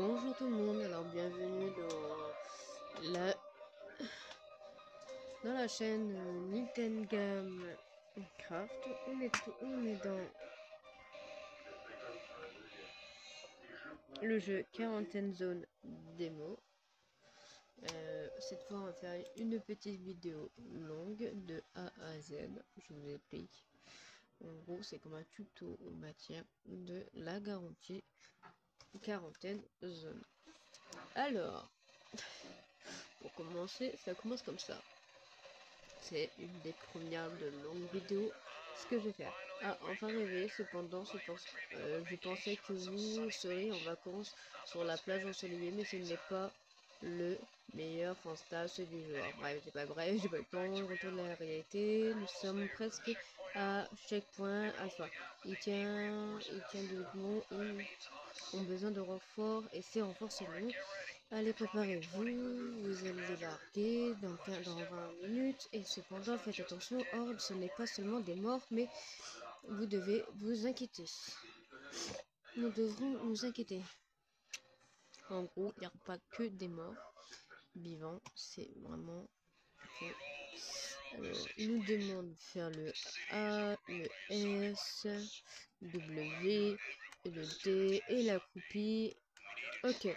Bonjour tout le monde, alors bienvenue la, dans la chaîne Nintendo Craft. On est dans le jeu Quarantaine Zone démo. Cette fois on va faire une petite vidéo longue de A à Z, je vous explique. En gros c'est comme un tuto en matière de la garantie Quarantaine Zone. Alors, pour commencer, ça commence comme ça. C'est une des premières de longues vidéos. Ce que je vais faire. Ah, enfin rêvé, cependant, je pensais que vous seriez en vacances sur la plage ensoleillée, mais ce n'est pas le meilleur fantasme du jour. Bref, j'ai pas le temps, je retourne à la réalité. Nous sommes presque à checkpoint alpha. Il tient debout, ils ont besoin de renforts et ces renforts sont bons. Allez, préparez-vous, vous allez débarquer dans 20 minutes, et cependant, faites attention, Horde, ce n'est pas seulement des morts, mais vous devez vous inquiéter. Nous devrons nous inquiéter. En gros, il n'y a pas que des morts vivants, c'est vraiment... Alors, il nous demande de faire le A, le S, W, le D et la groupie. Ok.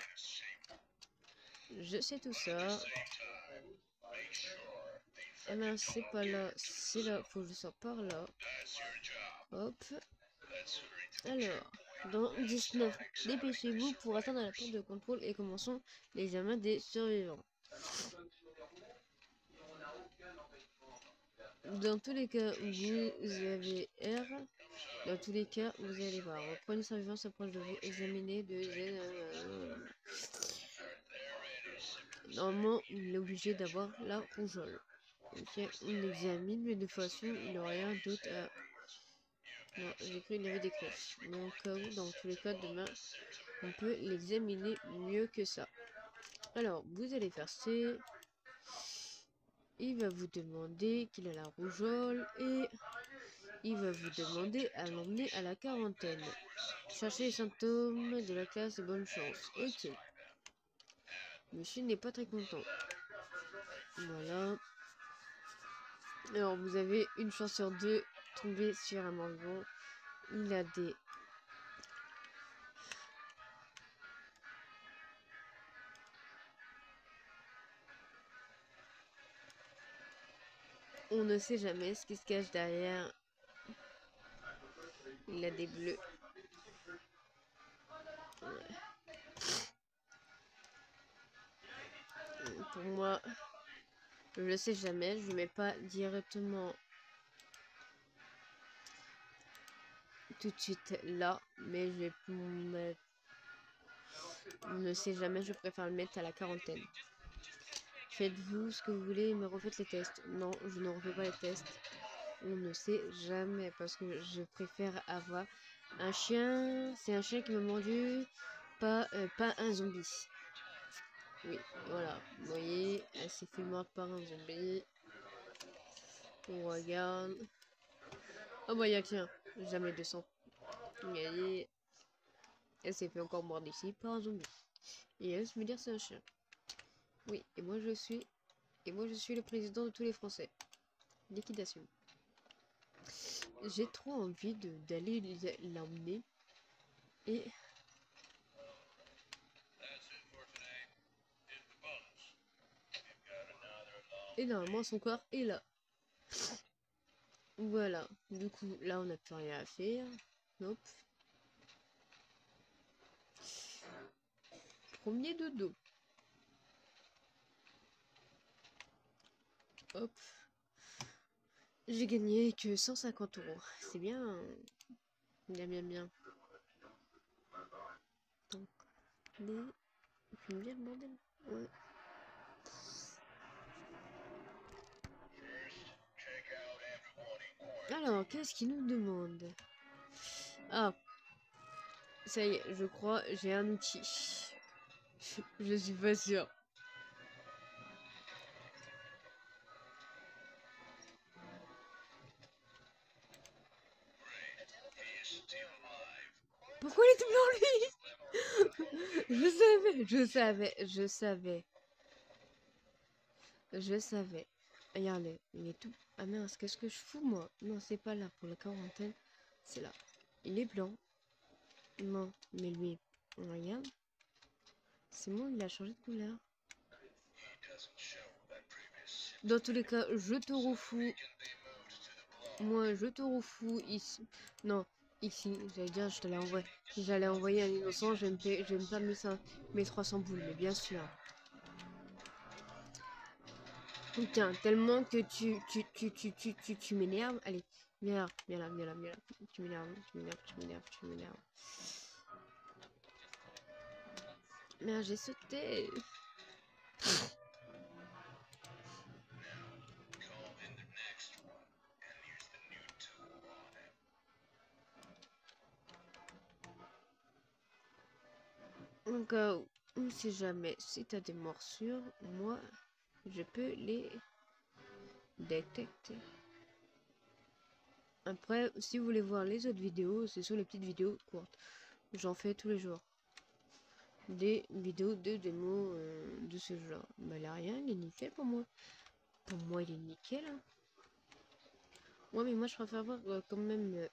Je sais tout ça. Eh ben, c'est pas là, c'est là, faut que je sorte par là. Hop. Alors, dans 19, dépêchez-vous pour atteindre la porte de contrôle et commençons l'examen des survivants. Dans tous les cas, vous avez R. Dans tous les cas, vous allez voir. Prenez survivant s'approche de vous, examinez de Normalement, il est obligé d'avoir la rougeole. Ok, on examine, mais de toute façon, il n'y a rien d'autre à... Non, j'ai cru qu'il y avait des crèches. Mais au cas où, dans tous les cas, demain, on peut l'examiner mieux que ça. Alors, vous allez faire C. Il va vous demander qu'il a la rougeole et il va vous demander à l'emmener à la quarantaine. Cherchez les symptômes de la classe de bonne chance. Ok. Monsieur n'est pas très content. Voilà. Alors, vous avez une chance sur deux de tomber sur un mort-vivant. Il a des... On ne sait jamais ce qui se cache derrière. Il a des bleus. Ouais. Pour moi, je le sais jamais. Je ne mets pas directement tout de suite là. Mais je vais mettre... On ne sait jamais. Je préfère le mettre à la quarantaine. Faites-vous ce que vous voulez, mais refaites les tests. Non, je ne refais pas les tests. On ne sait jamais parce que je préfère avoir un chien. C'est un chien qui m'a mordu, pas un zombie. Oui, voilà. Vous voyez, elle s'est fait mordre par un zombie. On regarde. Oh bah y'a tiens, jamais 200. Regardez. Elle s'est fait encore mordre ici par un zombie. Et elle se me dire c'est un chien. Oui, et moi je suis le président de tous les Français. Liquidation. J'ai trop envie d'aller l'emmener. Et normalement son corps est là. Voilà. Du coup, là on n'a plus rien à faire. Hop. Premier dodo. Hop. J'ai gagné que 150 €. C'est bien. Bien, bien, bien. Donc, j'aime bien le bordel. Ouais. Alors, qu'est-ce qu'il nous demande? Ah, ça y est, je crois, j'ai un outil. Je suis pas sûre. Pourquoi il est tout blanc, lui? Je savais, je savais, je savais. Je savais. Regardez, il est tout... Ah mince, qu'est-ce que je fous, moi? Non, c'est pas là pour la quarantaine. C'est là. Il est blanc. Non, mais lui, regarde. C'est bon, il a changé de couleur. Dans tous les cas, je te refous. Moi, je te refous ici. Non, ici, j'allais dire, je te l'ai envoyé. J'allais envoyer un innocent, je vais me faire mes 300 boules, mais bien sûr. Putain, tellement que tu m'énerves. Allez, viens là, viens là, viens là, viens là. Tu m'énerves, tu m'énerves, tu m'énerves, tu m'énerves. Merde, j'ai sauté. Donc, on sait jamais, si t'as des morsures, moi, je peux les détecter. Après, si vous voulez voir les autres vidéos, ce sont les petites vidéos courtes. J'en fais tous les jours. Des vidéos de démos de ce genre. Bah là, rien, il est nickel pour moi. Pour moi, il est nickel. Hein. Ouais, mais moi, je préfère voir quand même...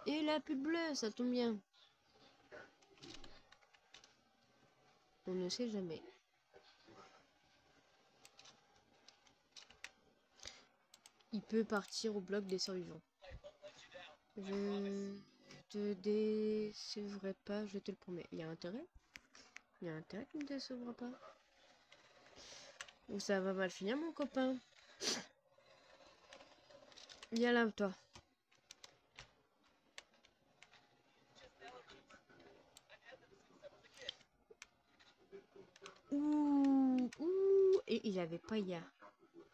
Et la pub bleue, ça tombe bien. On ne sait jamais. Il peut partir au bloc des survivants. Je te décevrai pas, je te le promets. Il y a intérêt? Il y a intérêt que tu ne décevras pas. Ou ça va mal finir, mon copain. Viens là, toi. Ouh, ouh. Et il avait pas hier.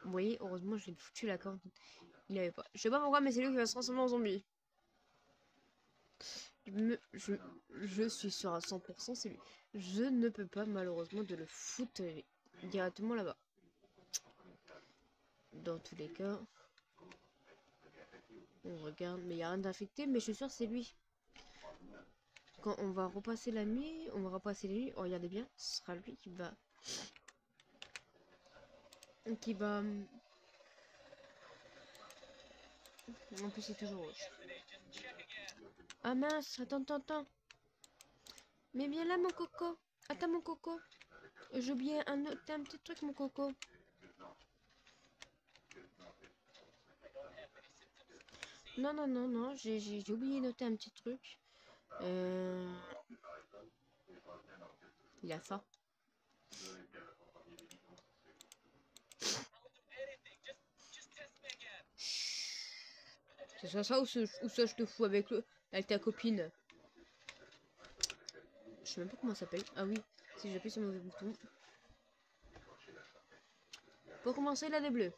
Vous voyez, heureusement, j'ai foutu la corde. Il avait pas. Je sais pas pourquoi, mais c'est lui qui va se transformer en zombie. Je suis sûr à 100%, c'est lui. Je ne peux pas, malheureusement, de le foutre directement là-bas. Dans tous les cas, on regarde, mais il n'y a rien d'infecté, mais je suis sûr que c'est lui. Quand on va repasser la nuit, regardez bien, ce sera lui qui va... En plus, c'est toujours rouge. Ah mince, attends. Mais viens là, mon coco. Attends, mon coco. J'ai oublié un petit truc, mon coco. Non, j'ai oublié de noter un petit truc. Il a faim. C'est ça ou ça je te fous avec ta copine. Je sais même pas comment ça s'appelle. Ah oui, si j'appuie sur le mauvais bouton. Pour commencer, il a des bleus.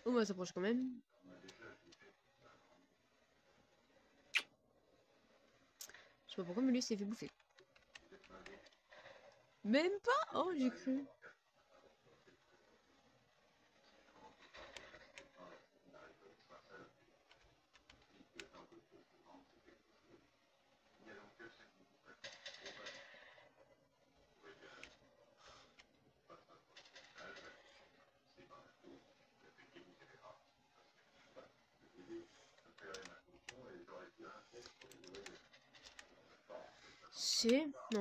On va s'approcher quand même. Je sais pas pourquoi, mais lui s'est fait bouffer. Même pas. Oh, j'ai cru.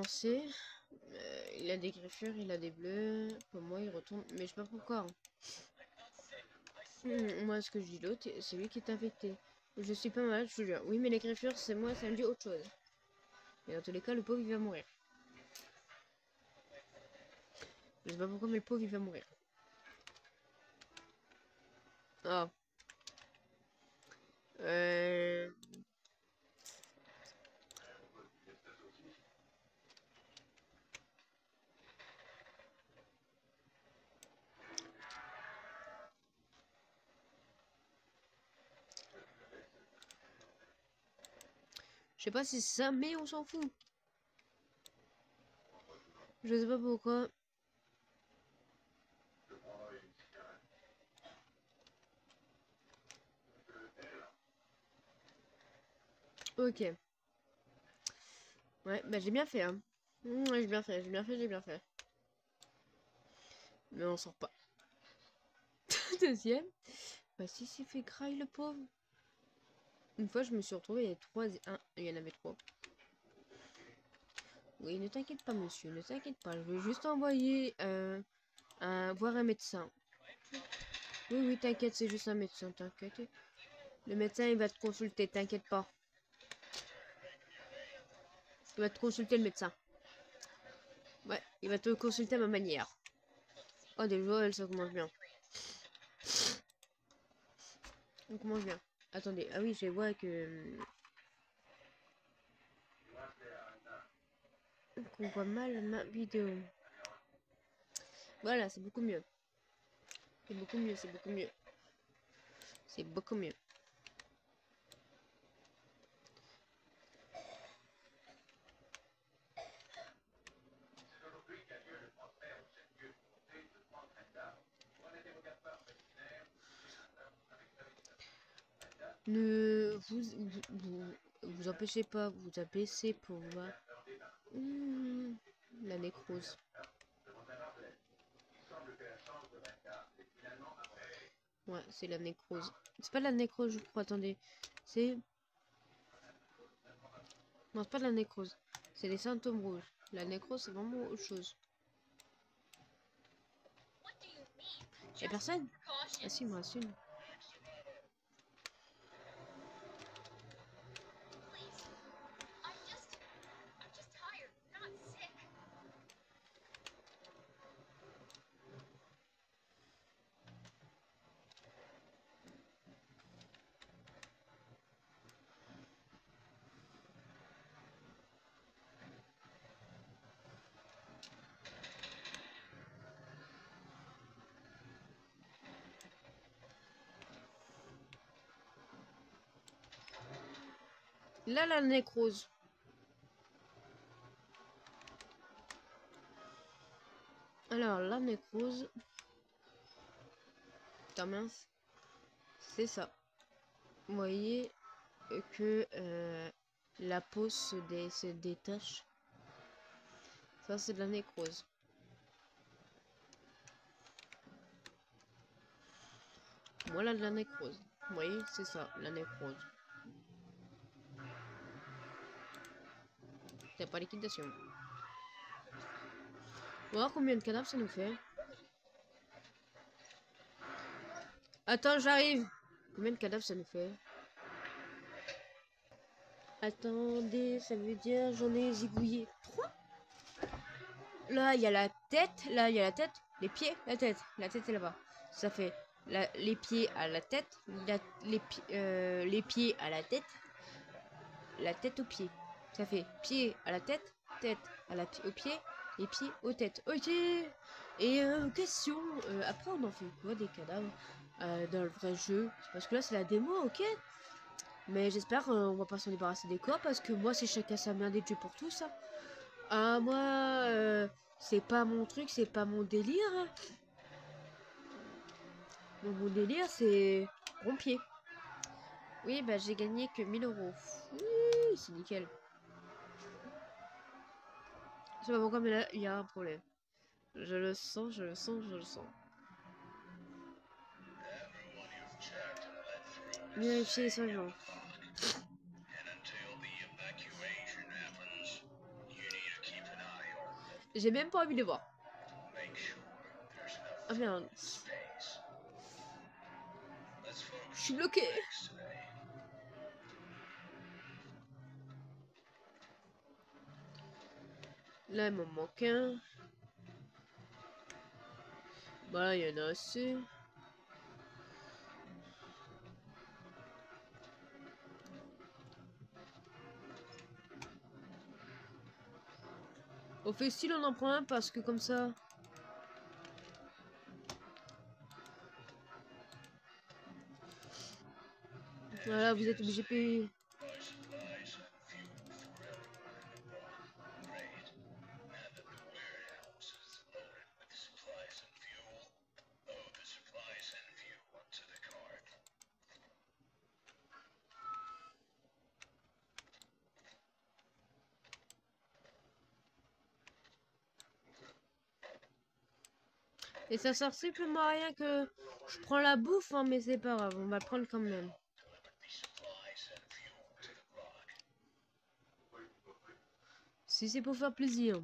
C'est. Il a des griffures, il a des bleus. Pour moi, il retourne. Mais je sais pas pourquoi. Moi, ce que je dis l'autre, c'est lui qui est infecté. Je suis pas mal, je te jure. Oui, mais les griffures, c'est moi, ça me dit autre chose. Et dans tous les cas, le pauvre, il va mourir. Je sais pas pourquoi, mais le pauvre, il va mourir. Ah. Je sais pas si c'est ça, mais on s'en fout. Je sais pas pourquoi. Ok. Ouais, bah j'ai bien fait, hein. Ouais, j'ai bien fait, j'ai bien fait, j'ai bien fait. Mais on sort pas. Deuxième. Bah si, c'est fait graille le pauvre. Une fois, je me suis retrouvée, il y avait il y en avait trois. Oui, ne t'inquiète pas, monsieur, ne t'inquiète pas. Je veux juste envoyer voir un médecin. Oui, oui, t'inquiète, c'est juste un médecin, t'inquiète. Le médecin, il va te consulter, t'inquiète pas. Il va te consulter, le médecin. Ouais, il va te consulter à ma manière. Oh, déjà, ça commence bien. On commence bien. Attendez, ah oui, je vois que... qu'on voit mal ma vidéo. Voilà, c'est beaucoup mieux. C'est beaucoup mieux, c'est beaucoup mieux. C'est beaucoup mieux. Ne vous empêchez pas, vous abaissez pour voir. La nécrose. Ouais, c'est la nécrose. C'est pas la nécrose, je crois, attendez. C'est... Non, c'est pas la nécrose. C'est les symptômes rouges. La nécrose, c'est vraiment autre chose. Y'a personne? Ah si, moi, si. Là, la nécrose. Alors, la nécrose... Putain, mince. C'est ça. Vous voyez que la peau se détache. Ça, c'est de la nécrose. Voilà de la nécrose. Vous voyez, c'est ça, la nécrose. C'est pas liquidation. On va voir combien de cadavres ça nous fait. Attends, j'arrive. Combien de cadavres ça nous fait? Attendez, ça veut dire j'en ai zigouillé 3. Là, il y a la tête. Là, il y a la tête. Les pieds, la tête. La tête est là-bas. Ça fait les pieds à la tête. Les pieds à la tête. La tête aux pieds. Ça fait pied à la tête. Tête aux pieds. Les pieds aux têtes. Ok. Et question. Après, on en fait quoi des cadavres dans le vrai jeu? Parce que là, c'est la démo, ok? Mais j'espère on va pas s'en débarrasser des corps parce que moi c'est chacun sa main des jeux pour tout ça. Ah moi c'est pas mon truc, c'est pas mon délire. Mon délire c'est rompier. Oui bah j'ai gagné que 1000 euros. Oui, c'est nickel. Je sais pas pourquoi mais là il y a un problème. Je le sens, je le sens, je le sens. Vérifier les soignants. J'ai même pas envie de les voir. Ah merde. Je suis bloqué. Là il m'en manque un. Bah il y en a assez. On fait style on en prend un parce que comme ça. Voilà, vous êtes obligé de payer. Et ça sert simplement à rien que je prends la bouffe, hein, mais c'est pas grave, on va le prendre quand même. Si c'est pour faire plaisir.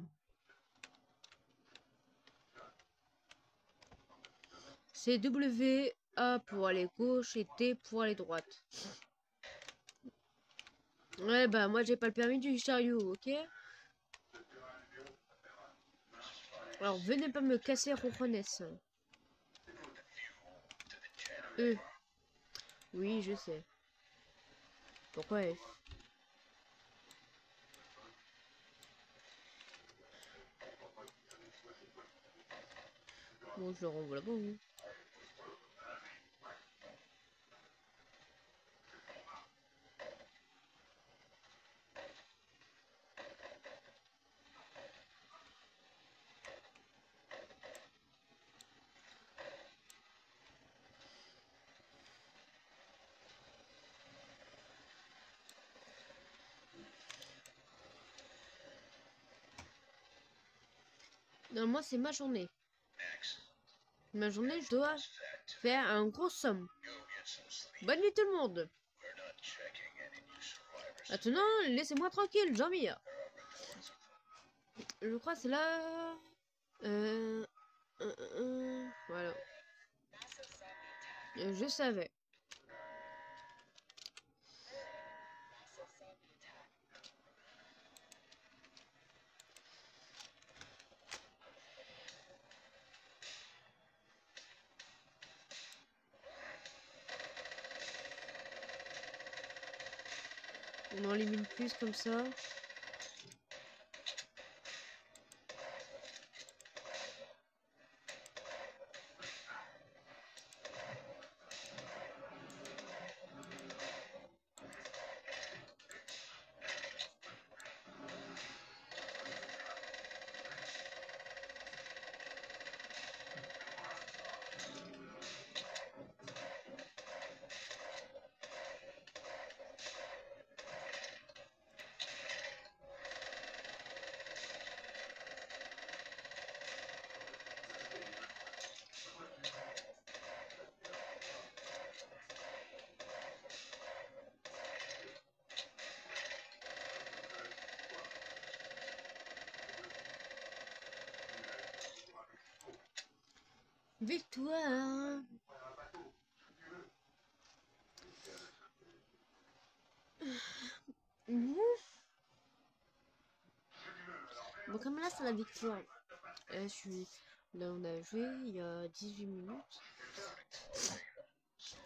C'est W, A pour aller gauche et T pour aller droite. Ouais, bah moi j'ai pas le permis du chariot, ok? Alors venez pas me casser Ronronès. Oui, je sais. Pourquoi F? Bon, je le renvoie là-bas. Hein. Non, moi c'est ma journée. Ma journée, je dois faire un gros somme. Bonne nuit tout le monde. Maintenant, laissez-moi tranquille, Jean-Mi. Je crois que c'est là... Voilà. Je savais. On en élimine plus comme ça. Victoire. Bon, comme là, c'est la victoire. Je suis... Là, on a joué il y a 18 minutes.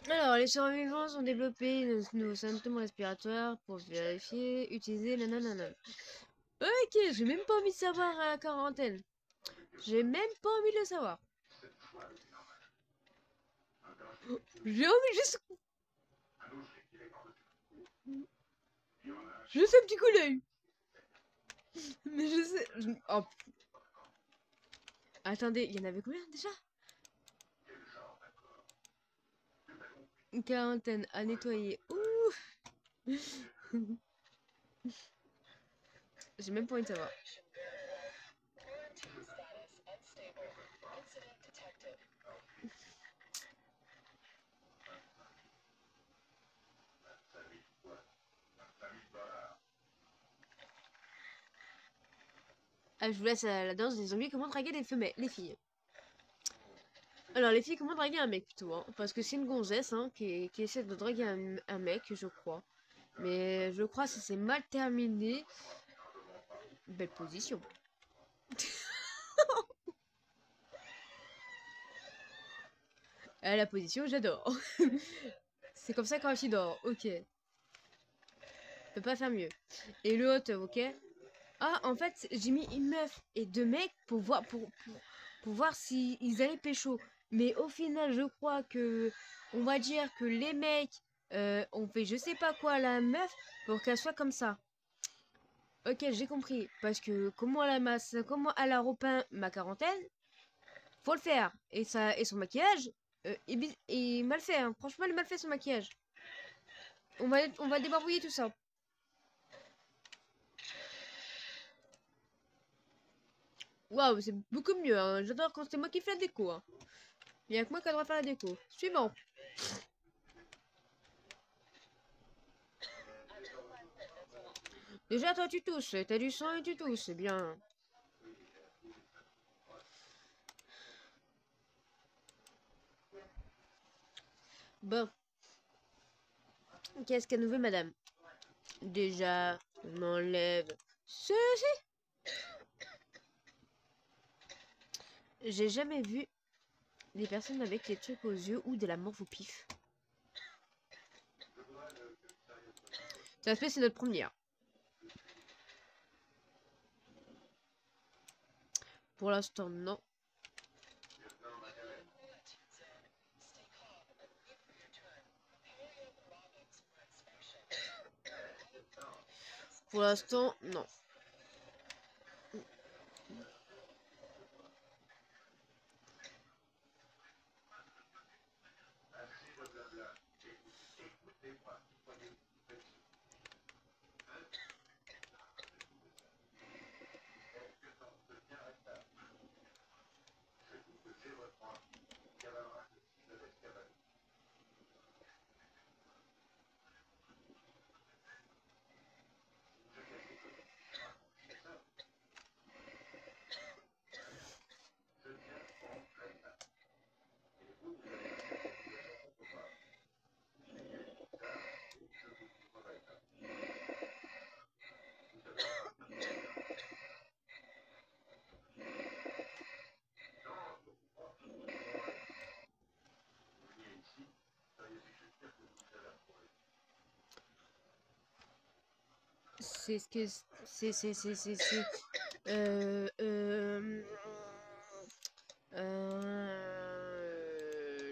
Alors, les survivants ont développé nos symptômes respiratoires pour vérifier, utiliser la nanana. Ok, j'ai même pas envie de savoir à la quarantaine. J'ai même pas envie de le savoir. J'ai envie juste... Juste un petit coup d'œil. Mais je sais... Oh. Attendez, il y en avait combien déjà? Une quarantaine à nettoyer. Ouh. J'ai même pas envie de savoir. Ah, je vous laisse à la danse des zombies. Comment draguer les femelles, les filles. Alors, les filles, comment draguer un mec plutôt, hein, parce que c'est une gonzesse hein, qui essaie de draguer un mec, je crois. Mais je crois que ça s'est mal terminé. Belle position. La position, j'adore. C'est comme ça quand je dort. Ok. Peut pas faire mieux. Et l'autre, ok. Ah, en fait, j'ai mis une meuf et deux mecs pour voir s'ils allaient pécho. Mais au final, je crois que, on va dire que les mecs ont fait je sais pas quoi à la meuf pour qu'elle soit comme ça. Ok, j'ai compris. Parce que comment elle a repeint ma quarantaine, faut le faire. Et son maquillage, est mal fait. Hein. Franchement, il est mal fait son maquillage. On va débarbouiller tout ça. Waouh, c'est beaucoup mieux. Hein. J'adore quand c'est moi qui fais la déco. Hein. Il n'y a que moi qui a le droit de faire la déco. Suivant. Déjà, toi, tu tousses. T'as du sang et tu tousses. C'est bien. Bon. Qu'est-ce qu'elle nous veut, madame? Déjà, on enlève ceci. J'ai jamais vu des personnes avec des trucs aux yeux ou de la morve au pif. Ça se fait, c'est notre première. Pour l'instant, non. Pour l'instant, non. C'est ce que c'est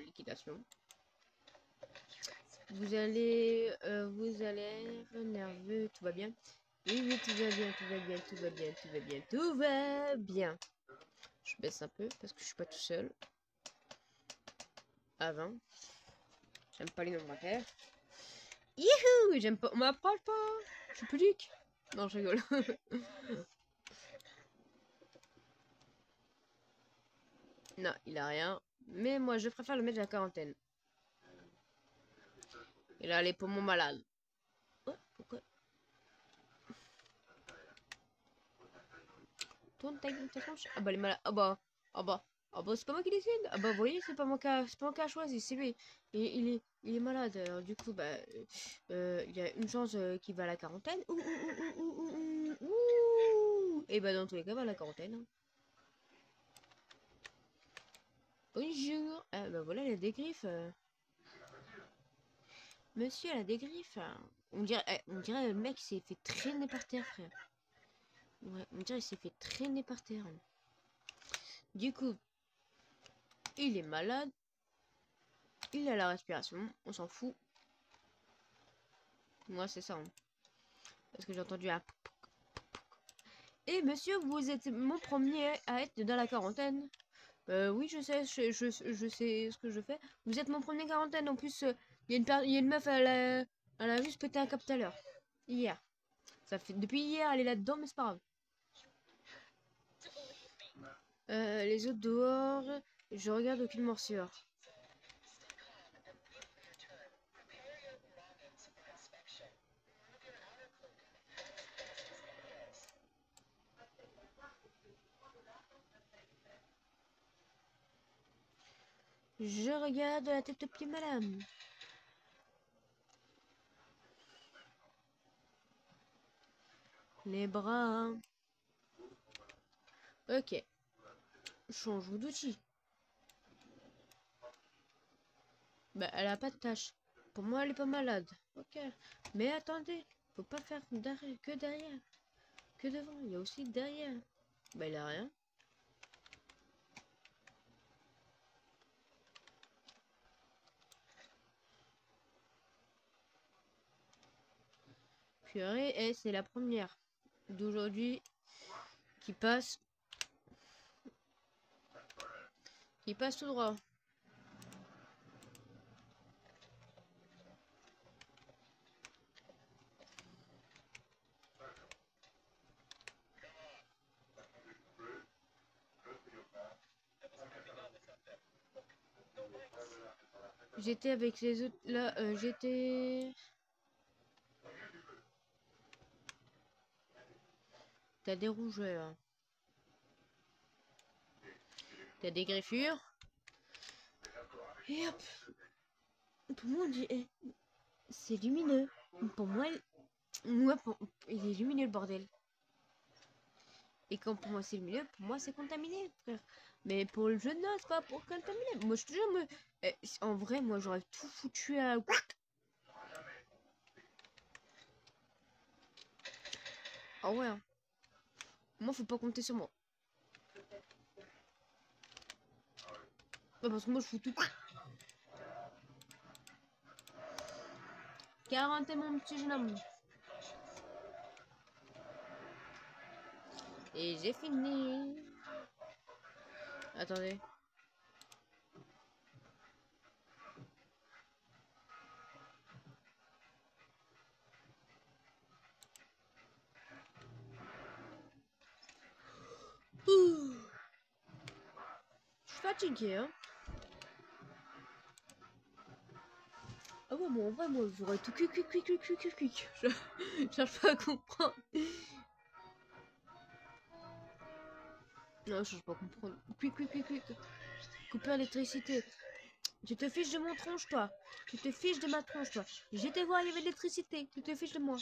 liquidation. Vous allez être nerveux, tout va bien. Oui, oui, tout va bien, tout va bien, tout va bien, tout va bien, tout va bien. Je baisse un peu parce que je suis pas tout seul. Avant. J'aime pas les nombres impairs. Youhou! J'aime pas. On m'approche pas! Je suis pudique! Non, je rigole. Non, il a rien. Mais moi, je préfère le mettre à la quarantaine. Il a les poumons malades. Oh, pourquoi? Tourne ta tronche. Ah bah, les malades. Ah bah. Ah bah. Ah bah, c'est pas moi qui décide. Ah bah, vous voyez, c'est pas moi qui a choisi, c'est lui. Et il est malade. Alors, du coup, bah. Il y a une chance qu'il va à la quarantaine. Ouh, ouh, ouh, ouh, ouh, ouh, ouh. Et bah, dans tous les cas, va à la quarantaine. Hein. Bonjour. Ah bah, voilà, elle a des griffes. Monsieur, elle a des griffes. On dirait le mec s'est fait traîner par terre, frère. Ouais, on dirait qu'il s'est fait traîner par terre. Du coup, il est malade. Il a la respiration. On s'en fout. Moi, c'est ça. Hein. Parce que j'ai entendu un... Et monsieur, vous êtes mon premier à être dans la quarantaine. Oui, je sais, je sais ce que je fais. Vous êtes mon premier quarantaine. En plus, il y a une meuf, elle a juste pété un cap tout à l'heure. Hier. Ça fait depuis hier, elle est là-dedans, mais c'est pas grave. Les autres dehors, je regarde aucune morsure. Je regarde la tête de pied, madame. Les bras. Ok. Change d'outil. Bah, elle a pas de tâche. Pour moi, elle est pas malade. Ok. Mais attendez, faut pas faire que derrière. Que devant, il y a aussi derrière. Bah, il a rien. Purée, et c'est la première d'aujourd'hui qui passe. Qui passe tout droit. J'étais avec les autres. Là, j'étais. T'as des rougeurs. T'as des griffures. Et hop. Pour moi, on dit. C'est lumineux. Pour moi, il est lumineux le bordel. Et quand pour moi c'est lumineux, pour moi c'est contaminé, frère. Mais pour le jeu de noces, pas pour contaminer. Moi, je te jure, en vrai, moi j'aurais tout foutu à. Ah ouais. Hein. Moi, faut pas compter sur moi. Parce que moi, je fous tout. 40 mon petit jeune homme. Et j'ai fini. Attendez. Je suis fatiguée, hein. Ah ouais, moi, en vrai, moi, j'aurais tout cuit. J'arrive pas à comprendre. Non, je cherche pas à comprendre. Quick. Couper l'électricité. Tu te fiches de mon tronche, toi. Tu te fiches de ma tronche, toi. J'étais voir, il y avait de l'électricité. Tu te fiches de moi.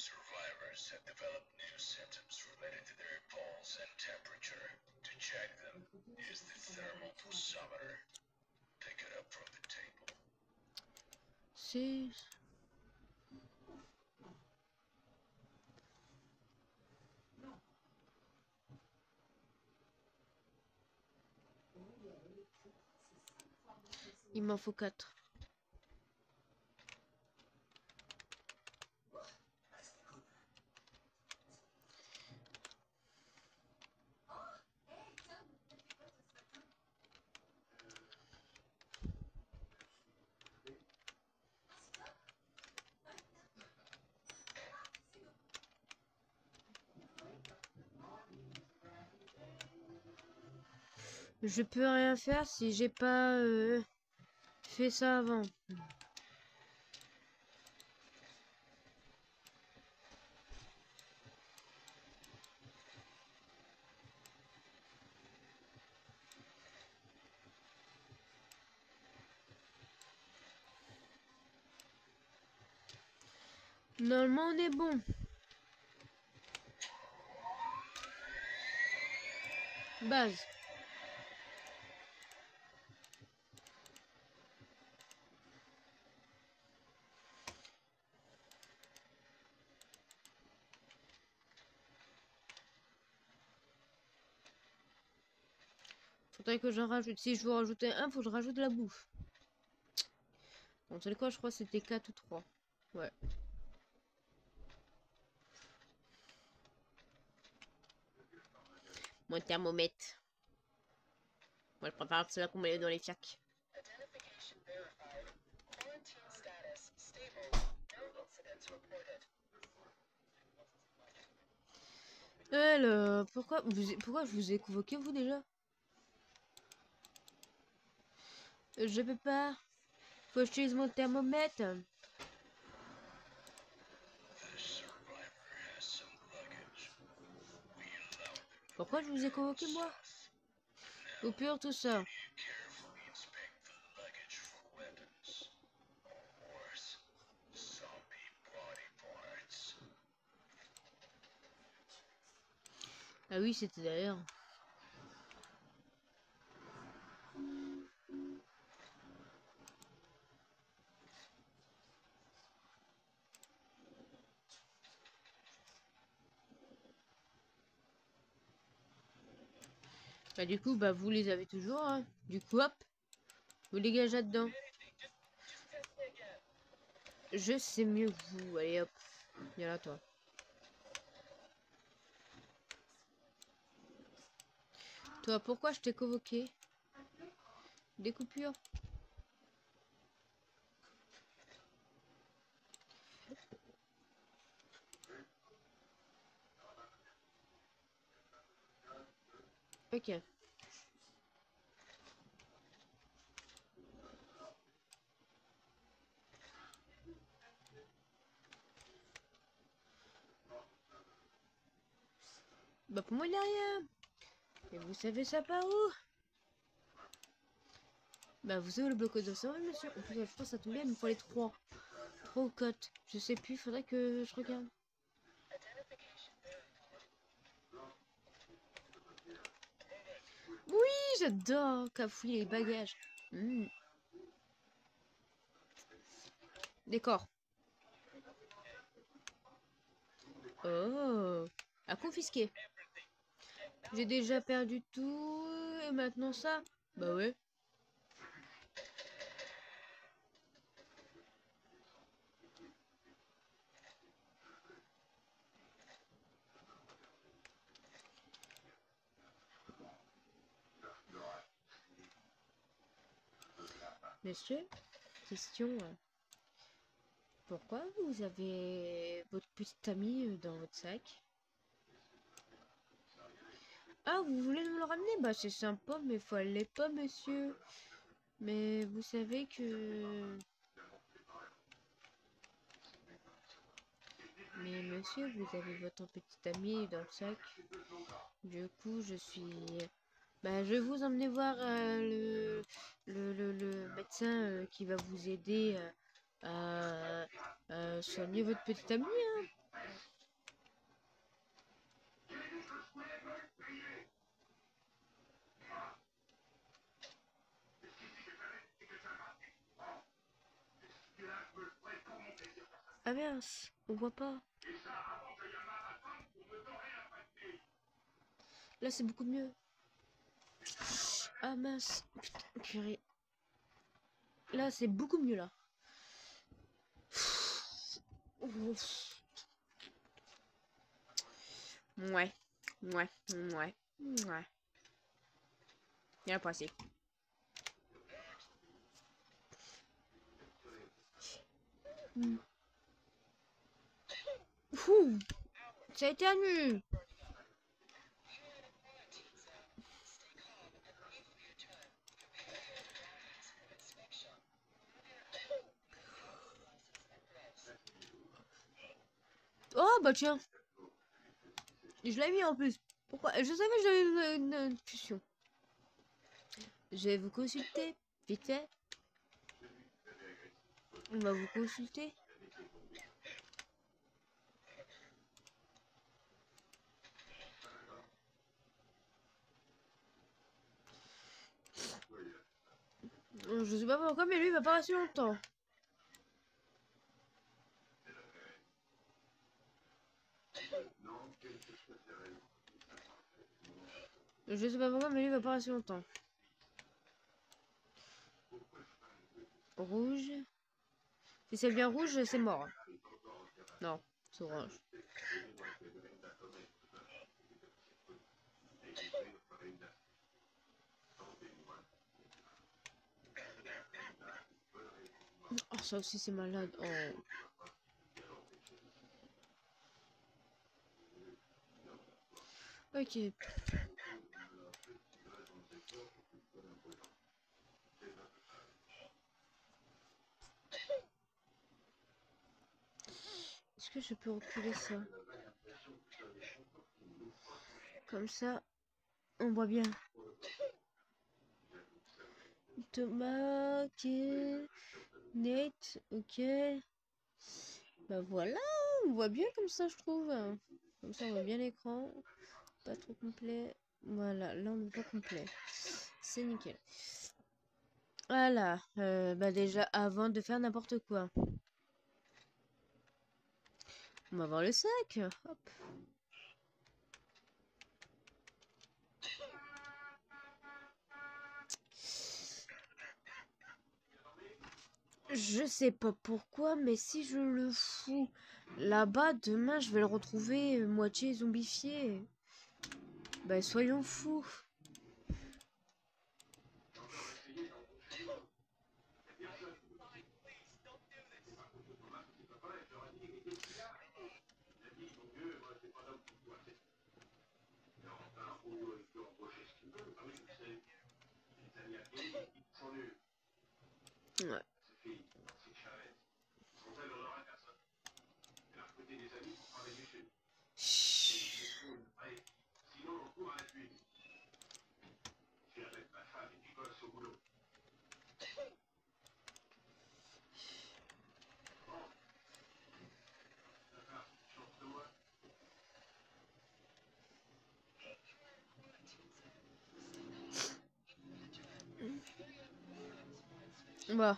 C'est... Il m'en faut 4. Je peux rien faire si j'ai pas fait ça avant. Normalement, on est bon. Base. Faudrait que j'en rajoute. Si je veux rajouter un, faut que je rajoute de la bouffe. Bon, c'est quoi, je crois que c'était 4 ou 3. Ouais. Mon thermomètre. Moi, je préfère cela qu'on met dans les fiacs. Alors, pourquoi je vous ai convoqué, vous, déjà? Je peux pas. Faut que j'utilise mon thermomètre. Pourquoi je vous ai convoqué, moi? Coupure, tout ça. Ah oui, c'était d'ailleurs. Bah du coup, bah vous les avez toujours, hein. Du coup, hop, vous dégagez là-dedans. Je sais mieux que vous. Allez hop, viens là toi. Toi, pourquoi je t'ai convoqué? Des coupures. Ok. Bah pour moi il n'y a rien. Et vous savez ça par où? Bah vous avez le bloc de sang, oui monsieur. En plus je pense que ça tombe bien, il me faut les 3. 3 ou 4. Je sais plus, faudrait que je regarde. Oui, j'adore cafouiller les bagages. Décor. Oh, à confisquer. J'ai déjà perdu tout et maintenant ça. Bah ouais. Monsieur, question. Pourquoi vous avez votre petite amie dans votre sac? Ah, vous voulez me le ramener? Bah c'est sympa, mais fallait pas, monsieur. Mais vous savez que... Mais monsieur, vous avez votre petite amie dans le sac. Du coup, je suis... Bah, je vais vous emmener voir le médecin qui va vous aider à soigner votre petite amie, hein. Ah mince, on voit pas. Là, c'est beaucoup mieux. Ah mince, putain, purée. Là, c'est beaucoup mieux, là. Ouf. Ouais, ouais, ouais, ouais. Il y a pas assez. Ouh, ça a été annulé. Oh, bah tiens, je l'ai mis en plus. Pourquoi? Je savais que j'avais une intuition. Je vais vous consulter, vite fait. On va vous consulter. Je sais pas pourquoi, mais lui, il va pas rester longtemps. Je sais pas pourquoi, mais lui, il va pas rester longtemps. Rouge. Si c'est bien rouge, c'est mort. Non, c'est orange. Oh, ça aussi, c'est malade. Oh. Ok. Est-ce que je peux reculer ça? Comme ça, on voit bien. Thomas, ok. Nate, ok. Bah voilà, on voit bien comme ça, je trouve. Comme ça, on voit bien l'écran. Pas trop complet. Voilà, là, on est pas complet. C'est nickel. Voilà, bah déjà, avant de faire n'importe quoi, on va voir le sac. Hop. Je sais pas pourquoi, mais si je le fous là-bas, demain, je vais le retrouver moitié zombifié. Bah, soyons fous. Ouais. Chut. Bah.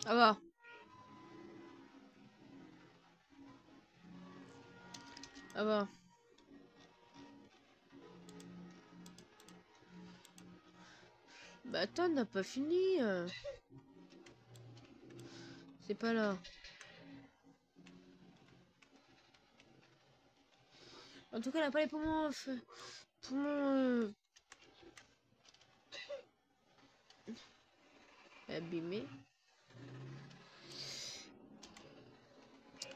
Ah bah. Ah bah. Bah attends, on n'a pas fini. C'est pas là. En tout cas, elle a pas les poumons... poumons... abîmés.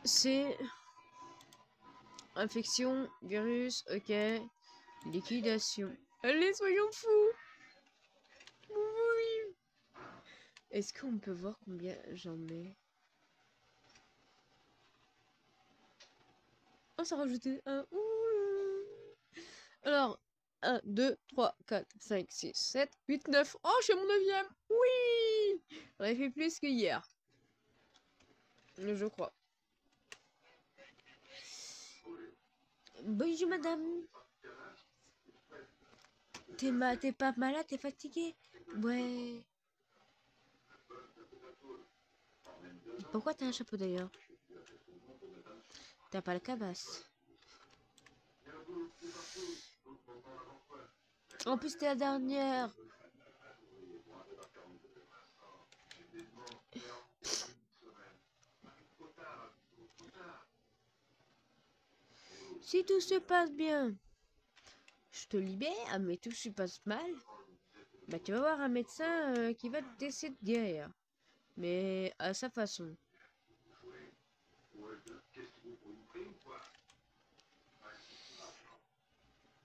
C'est... infection, virus, ok. Liquidation. Allez, soyons fous. Oui. Est-ce qu'on peut voir combien j'en mets? Oh, ça a rajouté un. Ouh. Alors, 1, 2, 3, 4, 5, 6, 7, 8, 9. Oh, je suis à mon 9e. Oui. J'aurais fait plus que hier. Je crois. Bonjour, madame. T'es pas malade, t'es fatiguée? Ouais. Pourquoi t'as un chapeau d'ailleurs? T'as pas le cabasse. En plus, t'es la dernière. Si tout se passe bien, je te libère, mais tout se passe mal, bah tu vas voir un médecin qui va t'essayer de guérir. Mais à sa façon.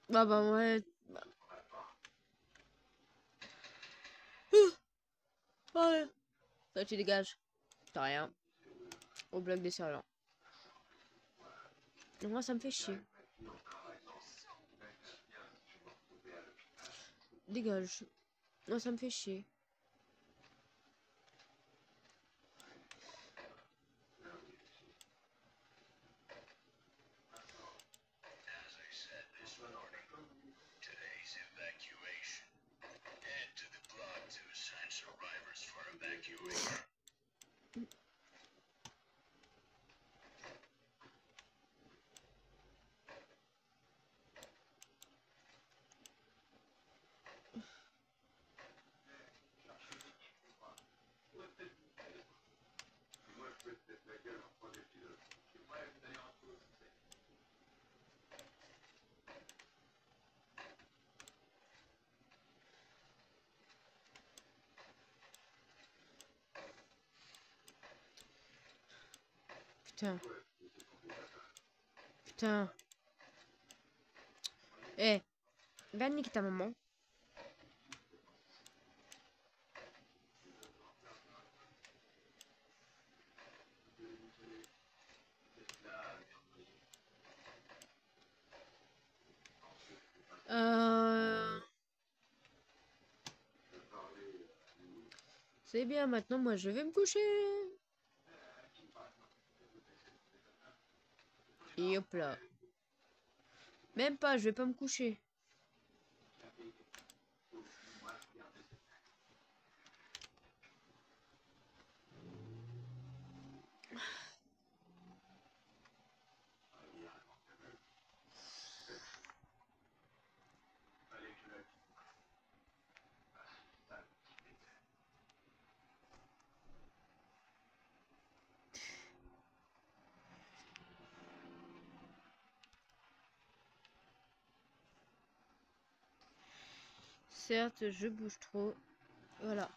Bah ouais. Ouais. Ça tu dégages. T'as rien. Au bloc des sergents. Moi ça me fait chier. Dégage. Moi ça me fait chier. Putain. Putain. Eh. Va niquer ta maman. C'est bien, maintenant moi je vais me coucher. Et hop là. Même pas, je vais pas me coucher. Certes, je bouge trop. Voilà.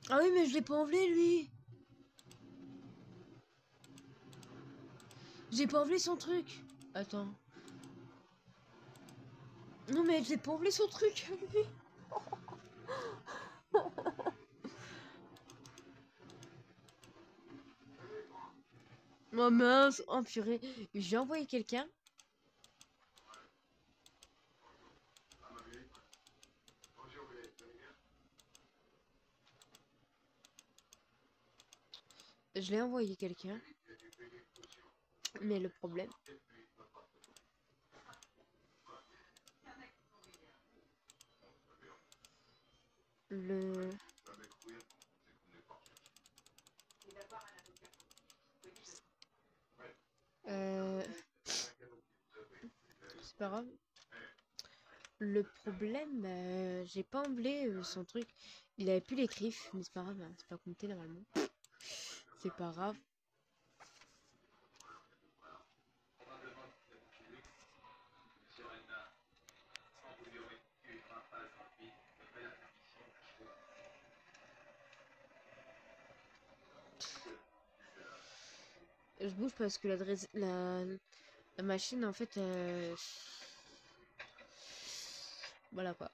Ah oui, mais je l'ai pas enlevé, lui. J'ai pas enlevé son truc. Attends. Non, mais j'ai pas enlevé son truc, lui. Oh mince. Oh purée. J'ai envoyé quelqu'un. Je l'ai envoyé quelqu'un. Mais le problème... Le... C'est pas grave. Le problème, j'ai pas enlevé son truc. Il avait plus les griffes, mais c'est pas grave, hein, c'est pas compté normalement. C'est pas grave. Je bouge parce que la machine, en fait, voilà quoi.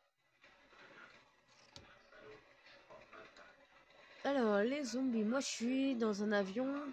Alors, les zombies, moi je suis dans un avion.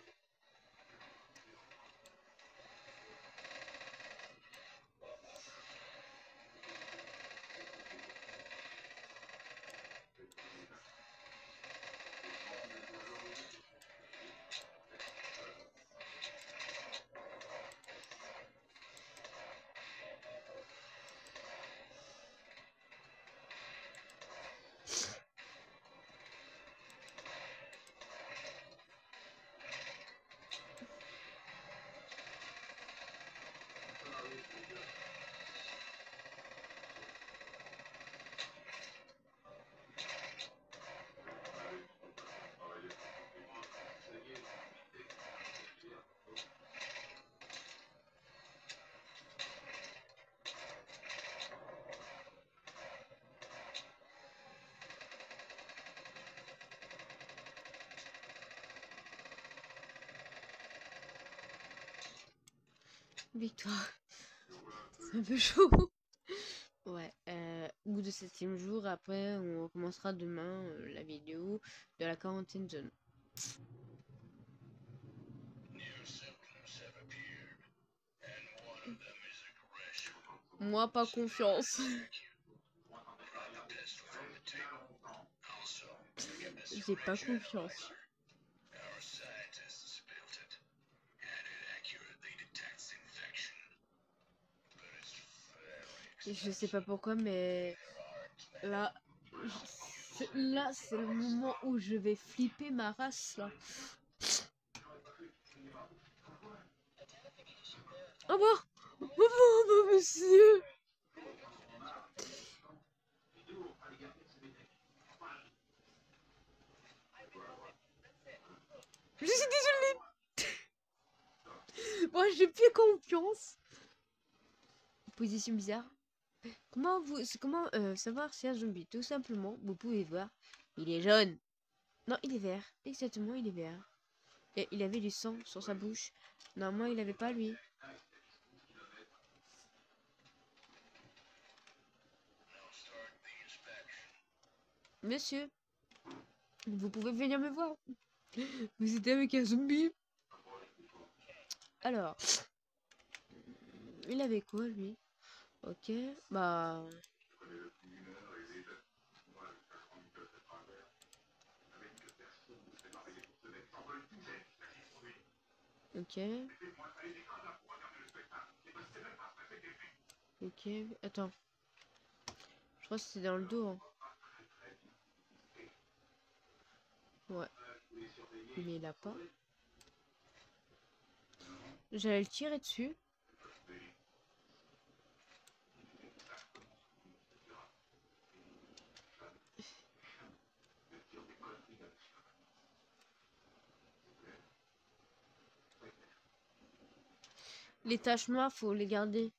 Victoire. C'est un peu chaud. Ouais, au bout de 7e jour, après, on recommencera demain la vidéo de la quarantaine zone. Moi, pas confiance. J'ai pas confiance. Je sais pas pourquoi, mais là, là, c'est le moment où je vais flipper ma race, là. Oh bon, oh bon, monsieur. Je suis désolée. Moi, j'ai plus confiance. Position bizarre. Comment savoir si un zombie? Tout simplement, vous pouvez voir, il est jaune. Non, il est vert. Exactement, il est vert. Et il avait du sang sur sa bouche. Normalement, il avait pas lui. Monsieur, vous pouvez venir me voir. Vous étiez avec un zombie. Alors, il avait quoi lui? Ok, bah... Ok. Ok, attends. Je crois que c'est dans le dos. Hein. Ouais. Mais il a pas. J'allais le tirer dessus. Les taches noires, faut les garder.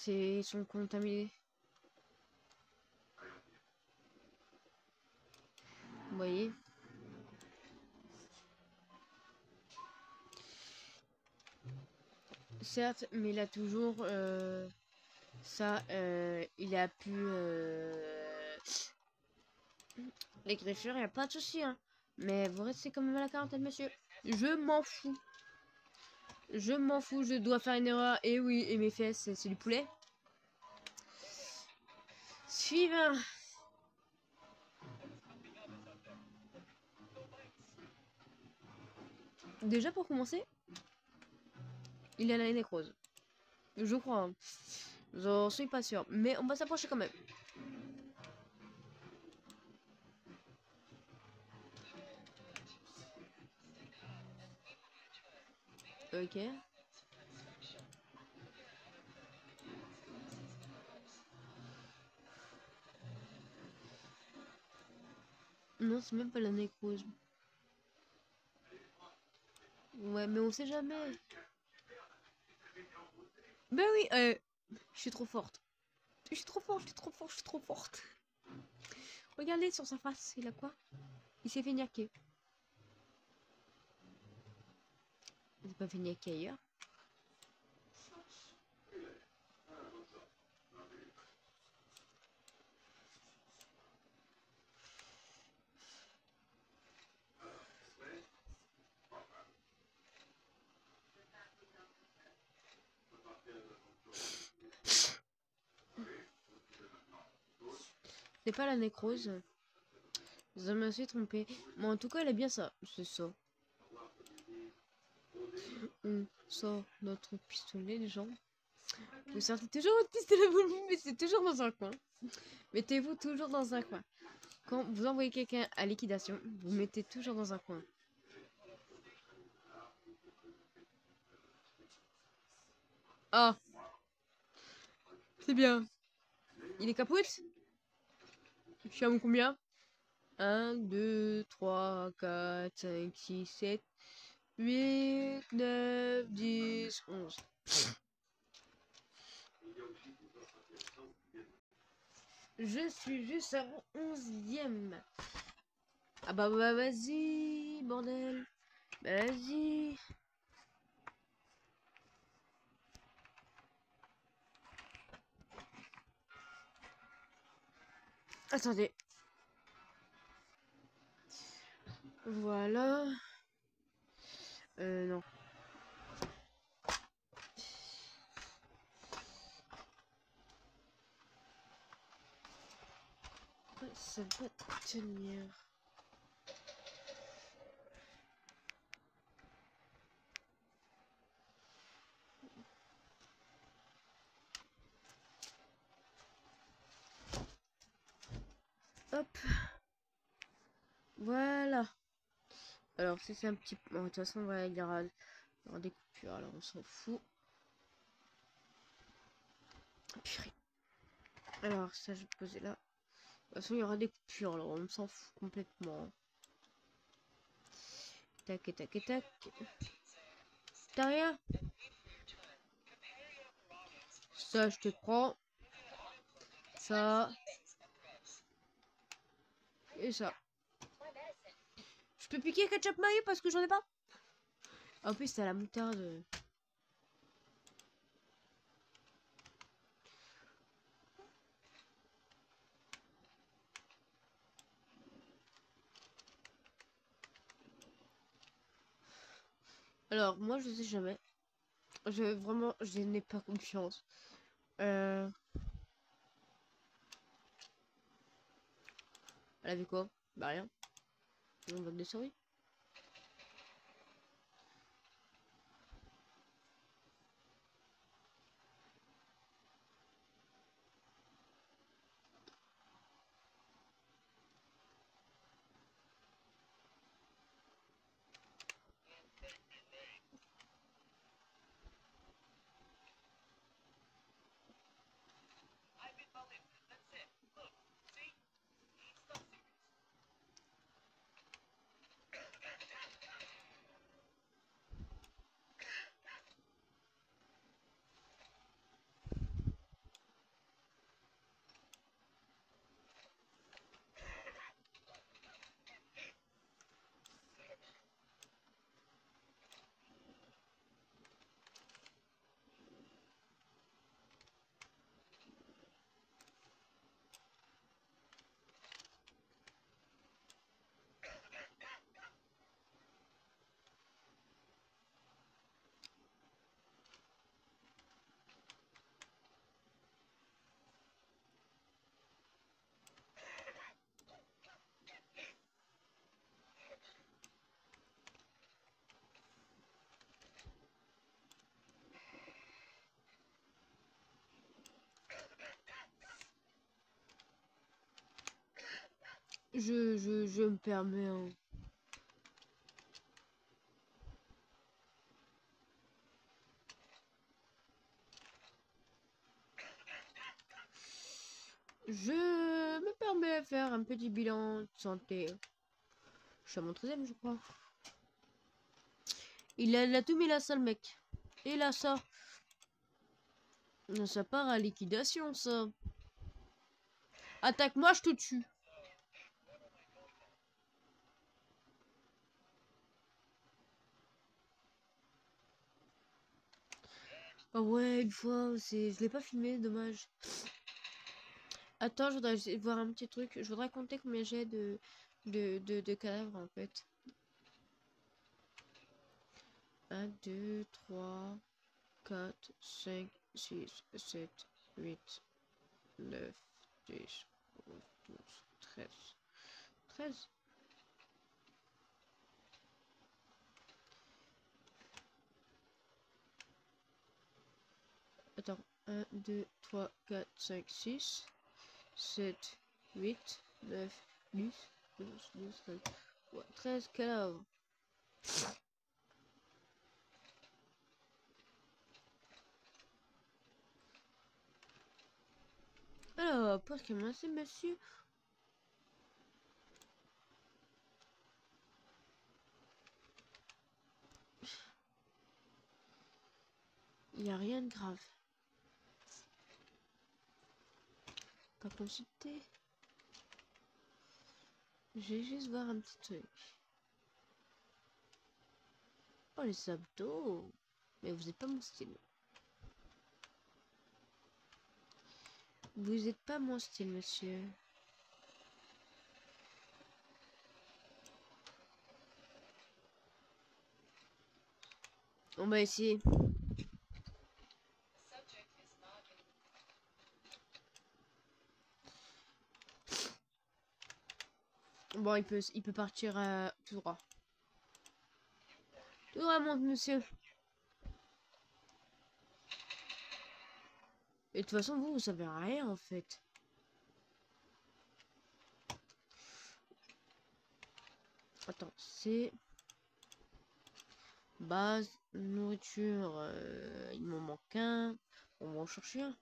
Ils sont contaminés. Vous voyez? Certes, mais il a toujours ça. Il a pu les greffures, il n'y a pas de souci. Hein. Mais vous restez quand même à la quarantaine, monsieur. Je m'en fous. Je m'en fous, je dois faire une erreur. Et oui, et mes fesses, c'est du poulet. Suivant. Déjà pour commencer, il a la nécrose. Je crois. Hein. J'en suis pas sûr. Mais on va s'approcher quand même. Ok. Non, c'est même pas la nécrose. Ouais, mais on sait jamais. Ben oui, je suis trop forte. Je suis trop forte, je suis trop forte, je suis trop forte. Regardez sur sa face, il a quoi? Il s'est fait niaquer. Il s'est pas fait niaquer ailleurs. C'est pas la nécrose. Je me suis trompée. Mais en tout cas, elle a bien ça. C'est ça. On sort notre pistolet, les gens. Vous sortez toujours votre pistolet, vous le mettez toujours dans un coin. Mettez-vous toujours dans un coin. Quand vous envoyez quelqu'un à liquidation, vous mettez toujours dans un coin. Ah, c'est bien. Il est capote? Je suis à mon combien? 1, 2, 3, 4, 5, 6, 7, 8, 9, 10, 11. Je suis juste à mon 11e. Ah bah vas-y, bordel. Bah vas-y. Attendez. Voilà. Non. Ça va tenir. Hop. Voilà. Alors, si c'est un petit peu... Bon, de toute façon, voilà, il y aura des coupures, alors on s'en fout. Purée. Alors, ça, je vais poser là. De toute façon, il y aura des coupures, alors on s'en fout complètement. Tac et tac et tac. T'as rien? Ça, je te prends. Ça. Et ça. Je peux piquer ketchup mayo parce que j'en ai pas? En plus, t'as la moutarde. Alors, moi, je sais jamais. Vraiment, je n'ai pas confiance. Elle avait quoi? Bah rien. On va des souris. Je me permets, hein. Je me permets de faire un petit bilan de santé. Je suis à mon 13e, je crois. Il a tout mis là, ça, le mec. Et là, ça. Ça part à liquidation, ça. Attaque-moi, je te tue. Ah ouais, une fois, je l'ai pas filmé, dommage. Attends, je voudrais voir un petit truc. Je voudrais compter combien j'ai de cadavres, en fait. 1, 2, 3, 4, 5, 6, 7, 8, 9, 10, 11, 12, 13. 13. Attends. 1, 2, 3, 4, 5, 6, 7, 8, 9, 10, 11, 12, 13. Ouais, 13 cadavres. Alors, pour commencer, monsieur. Il n'y a rien de grave. Pas consulter. Je vais juste voir un petit truc. Oh, les abdos. Mais vous êtes pas mon style. Vous êtes pas mon style, monsieur. On va essayer. Bon, il peut partir tout droit. Tout droit, mon monsieur. Et de toute façon, vous savez rien, en fait. Attends, c'est... Base, nourriture, il m'en manque un. On va en chercher un.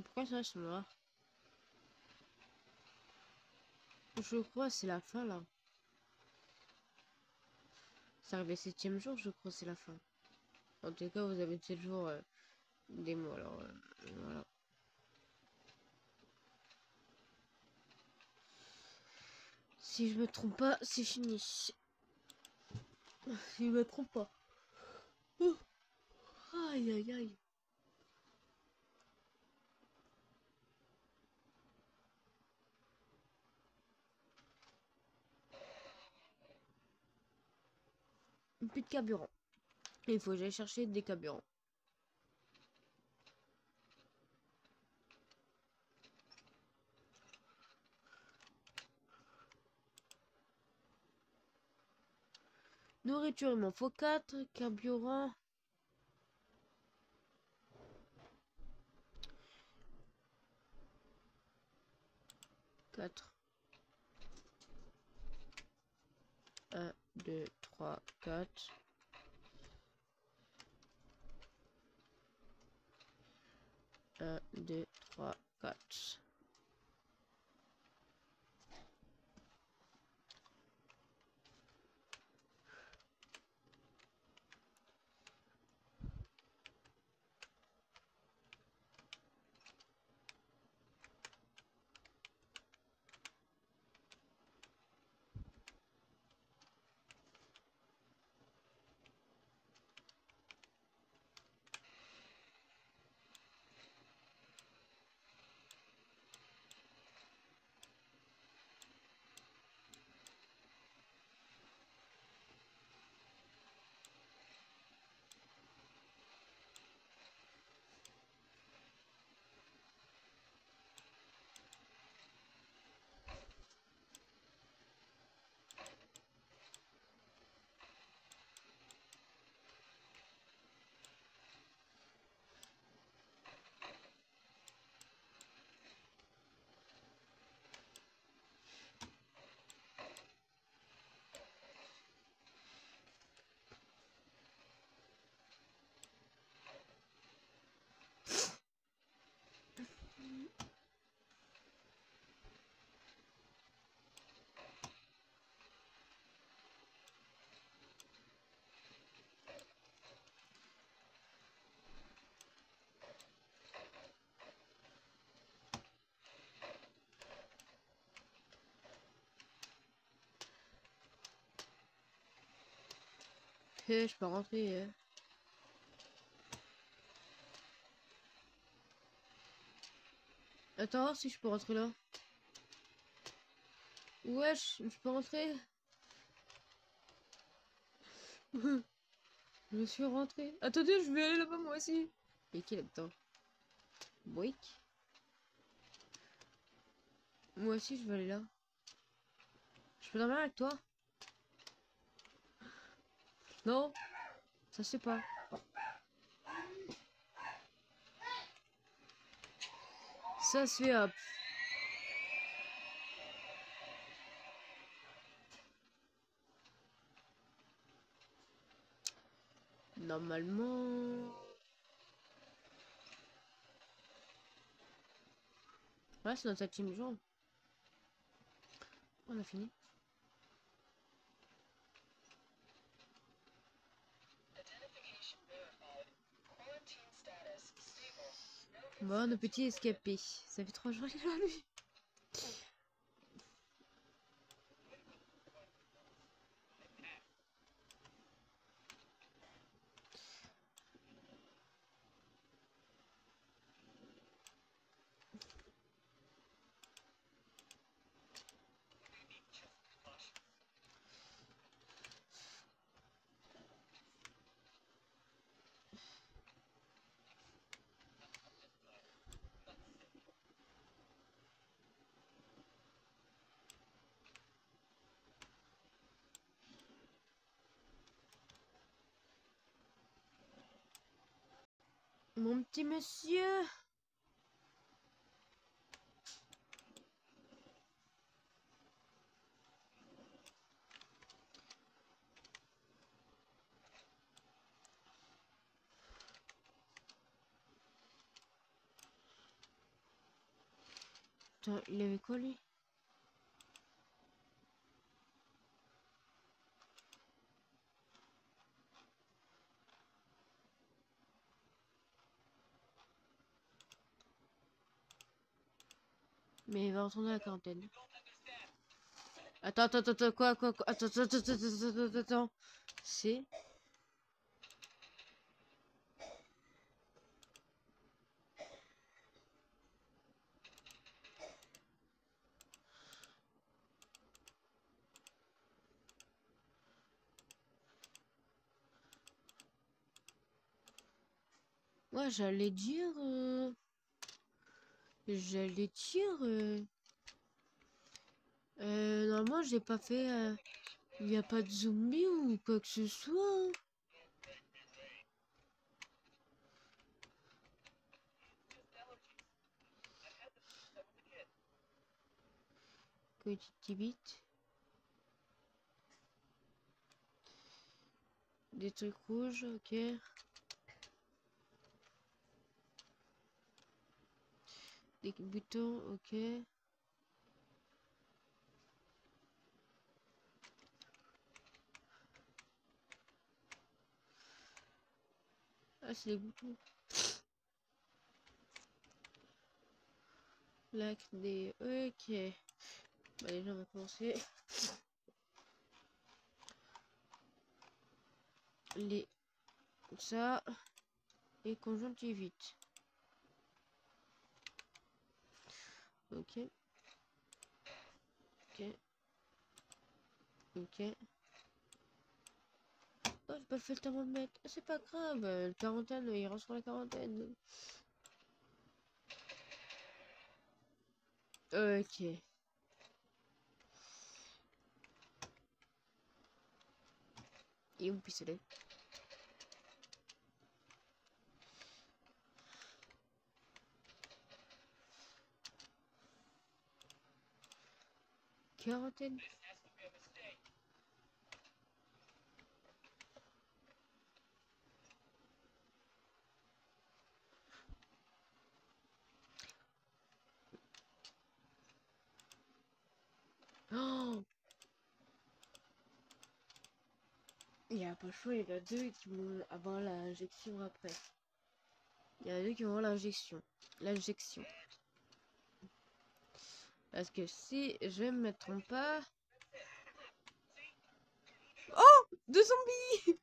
Pourquoi ça reste noir? Je crois c'est la fin là. C'est arrivé 7e jour, je crois c'est la fin. En tout cas, vous avez 7 jours des mots, alors voilà. Si je me trompe pas, c'est fini. Si je me trompe pas. Oh, aïe aïe aïe. Plus de carburant. Il faut que j'aille chercher des carburants. Nourriture, il m'en faut 4. Carburant. 4. 1, 2, 3, 4. 1, 2, 3, 4. Je peux rentrer. Attends, voir si je peux rentrer là. Wesh, je peux rentrer. Je suis rentré. Attendez, je vais aller là-bas moi aussi. Et qui est là-dedans? Boic. Moi aussi, je vais aller là. Je peux dormir avec toi? Non, ça c'est pas. Ça se fait hop. Normalement. Voilà, c'est notre team jaune. On a fini. Bon, nos petits escapés. Ça fait 3 jours qu'il est là, lui. Mon petit monsieur. Attends, il avait quoi lui? Mais il va retourner à la quarantaine. Attends, quoi? Attends. C'est... Ouais, j'allais dire... J'allais dire... normalement, j'ai pas fait... Il n'y a pas de zombies ou quoi que ce soit. Hein. Petite bite. Des trucs rouges, ok. Des boutons, ok. Ah, c'est les boutons. L'acné, ok. Bah, déjà, on va commencer. Les... Ça. Et conjonctivite. Ok. Ok. Ok. Oh, j'ai pas fait le thermomètre. C'est pas grave. Le quarantaine, il reste sur la quarantaine. Ok. Et mon pistolet. Quarantaine. Oh, il y a pas chaud, il y en a deux qui vont avoir l'injection après. Il y en a deux qui vont avoir l'injection. L'injection. Parce que si je me trompe pas... Oh, deux zombies.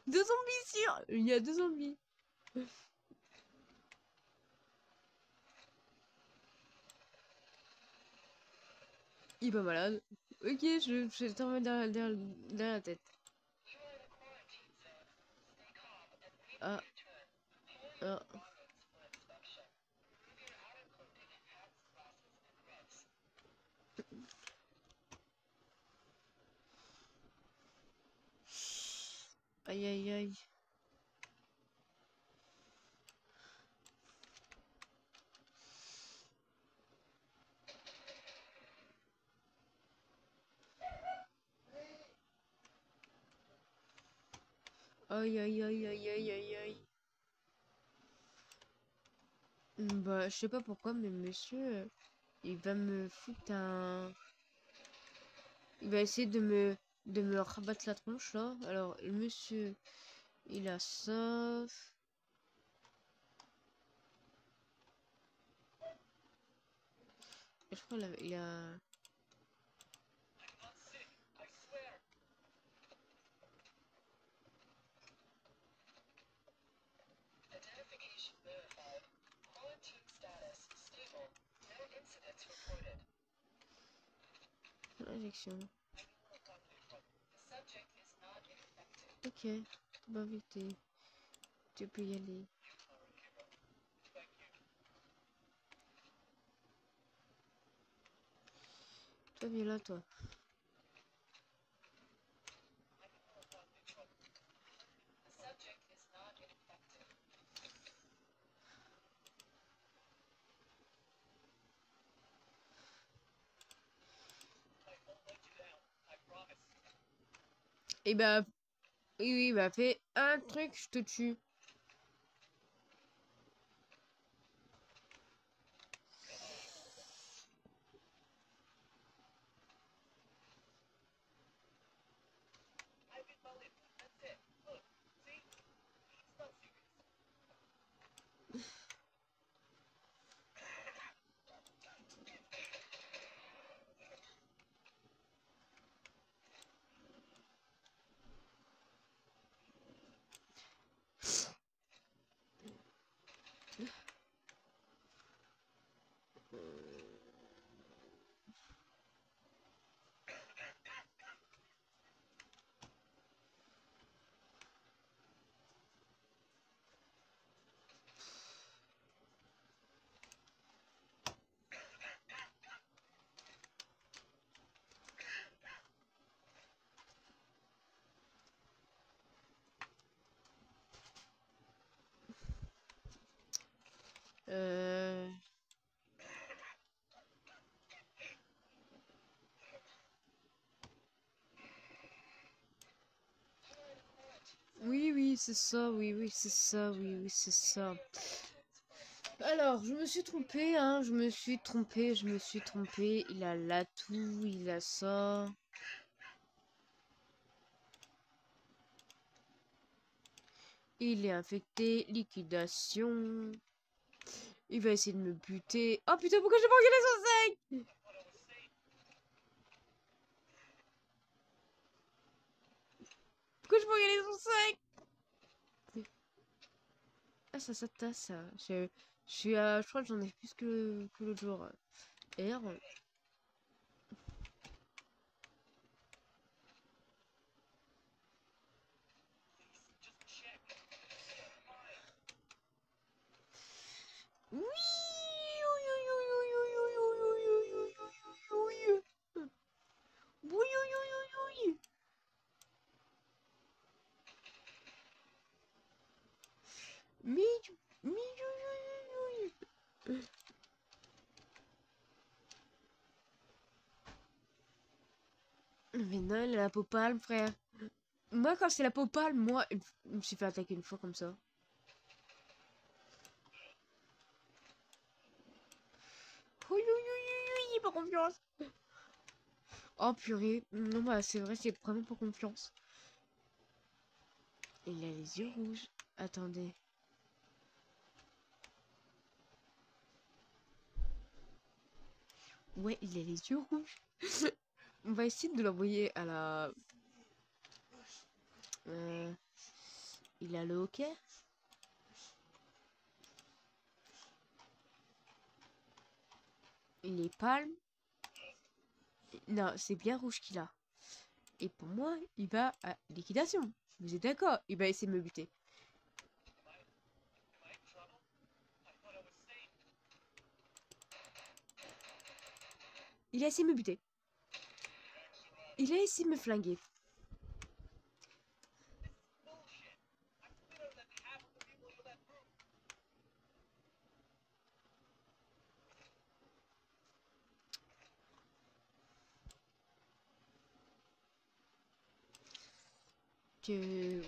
Deux zombies sûrs. Il y a deux zombies. Il est pas malade. Ok, je t'en derrière la tête. Ah, ah. Aïe aïe aïe. Aïe aïe aïe aïe aïe aïe aïe. Bah, je sais pas pourquoi, mais monsieur, il va me foutre un... Il va essayer de me rabattre la tronche, là. Alors, le monsieur, il a ça. Je crois il a... Injection. Ok, bah vite, tu peux y aller. Toi, viens là, toi. Et bah, oui, oui, bah fais un truc, je te tue. Euh... Oui, oui, c'est ça, oui, oui, c'est ça, oui, oui, c'est ça. Alors, je me suis trompée, hein, je me suis trompée, je me suis trompée. Il a l'atout, il a ça. Il est infecté, liquidation. Il va essayer de me buter. Oh putain, pourquoi j'ai pas regardé son sec? Pourquoi j'ai pas regardé son sec? Ah, ça tasse, ça. Je suis à... Je crois que j'en ai plus que l'autre jour. R. Oui. Mais non, elle a la peau pâle, frère. Moi, quand c'est la peau pâle, moi, je me suis fait attaquer une fois comme ça. J'ai pas confiance. Oh purée. Non, bah c'est vrai, j'ai vraiment pas confiance. Il a les yeux rouges. Attendez. Ouais, il a les yeux rouges. On va essayer de l'envoyer à la... Il a le hockey. Il est palme. Non, c'est bien rouge qu'il a. Et pour moi, il va à liquidation. Vous êtes d'accord? Il va essayer de me buter. Il a essayé de me buter. Il a essayé de me flinguer.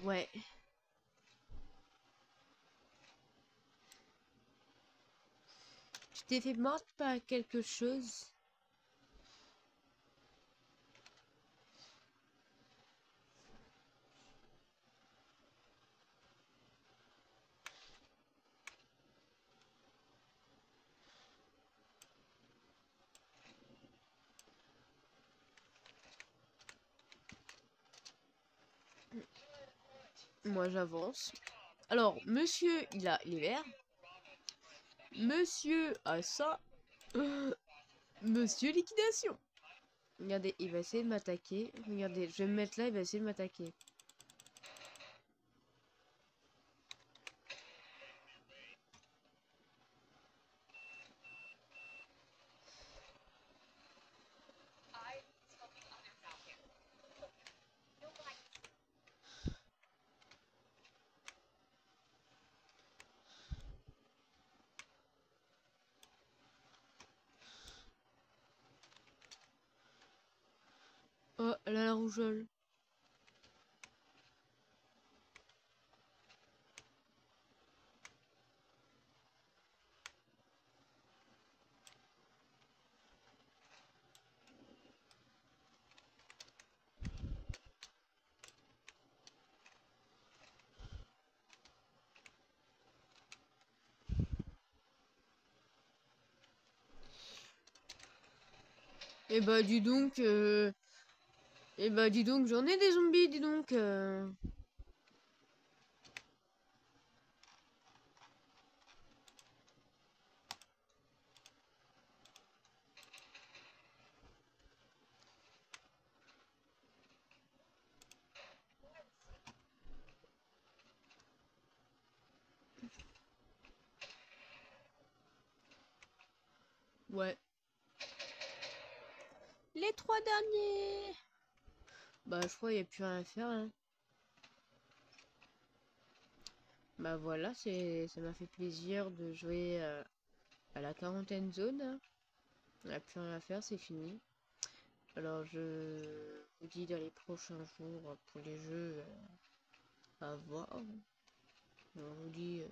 Ouais. Tu t'es fait mordre par quelque chose? Moi, j'avance. Alors, monsieur, il a les verts. Monsieur a ça. Monsieur liquidation. Regardez, il va essayer de m'attaquer. Regardez, je vais me mettre là, il va essayer de m'attaquer. Oh, elle a la rougeole. Eh bah, dis donc, eh bah, dis donc, j'en ai des zombies, dis donc. Ouais. Les 3 derniers. Bah, je crois qu'il n'y a plus rien à faire, hein. Bah voilà, ça m'a fait plaisir de jouer à la quarantaine zone, hein. Il n'y a plus rien à faire, c'est fini. Alors je vous dis dans les prochains jours pour les jeux à voir. On vous dit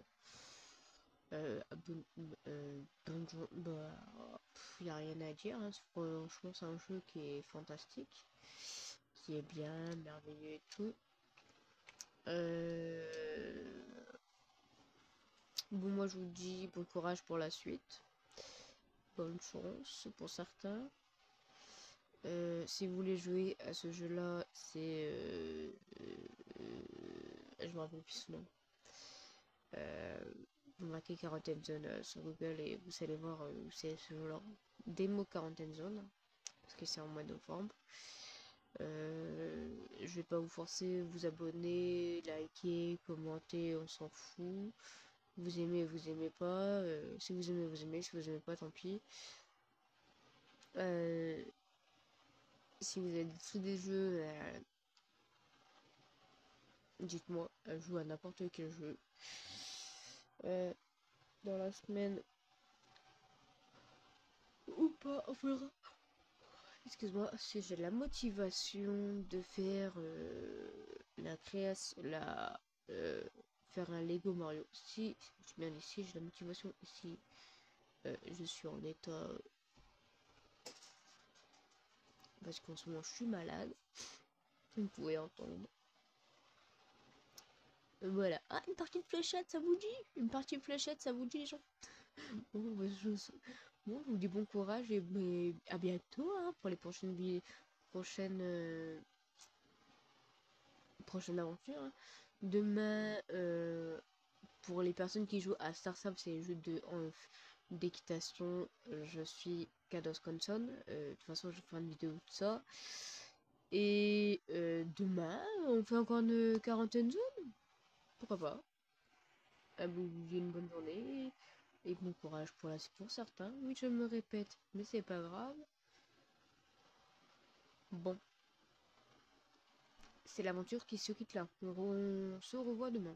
bonjour. Bah, il n'y a rien à dire, hein. Franchement, c'est un jeu qui est fantastique, qui est bien, merveilleux et tout. Bon, moi je vous dis bon courage pour la suite. Bonne chance pour certains. Si vous voulez jouer à ce jeu-là, c'est... je me rappelle plus son nom. Vous marquez Quarantaine Zone sur Google et vous allez voir où c'est ce jeu-là. Démo Quarantaine Zone, parce que c'est en mois de novembre. Je vais pas vous forcer, vous abonner, liker, commenter, on s'en fout. Vous aimez pas. Si vous aimez, vous aimez. Si vous aimez pas, tant pis. Si vous êtes sous des jeux, dites-moi. Je joue à n'importe quel jeu. Dans la semaine ou pas, on verra. Excuse-moi, si j'ai la motivation de faire la création, faire un Lego Mario. Si, je bien ici, j'ai la motivation. Si je suis en état, parce qu'en ce moment je suis malade, vous pouvez entendre. Voilà. Ah, une partie de fléchette, ça vous dit? Une partie de fléchette, ça vous dit, les gens? Bon, bah, bon, je vous dis bon courage et à bientôt, hein, pour les prochaines prochaine aventure, hein. Demain, pour les personnes qui jouent à Starsap, c'est les jeux d'équitation. Je suis Kados Conson. De toute façon, je ferai une vidéo de ça. Et demain, on fait encore une quarantaine zone. Pourquoi pas? À vous une bonne journée. Et bon courage pour la pour certains. Oui, je me répète, mais c'est pas grave. Bon, c'est l'aventure qui se quitte là. On se revoit demain.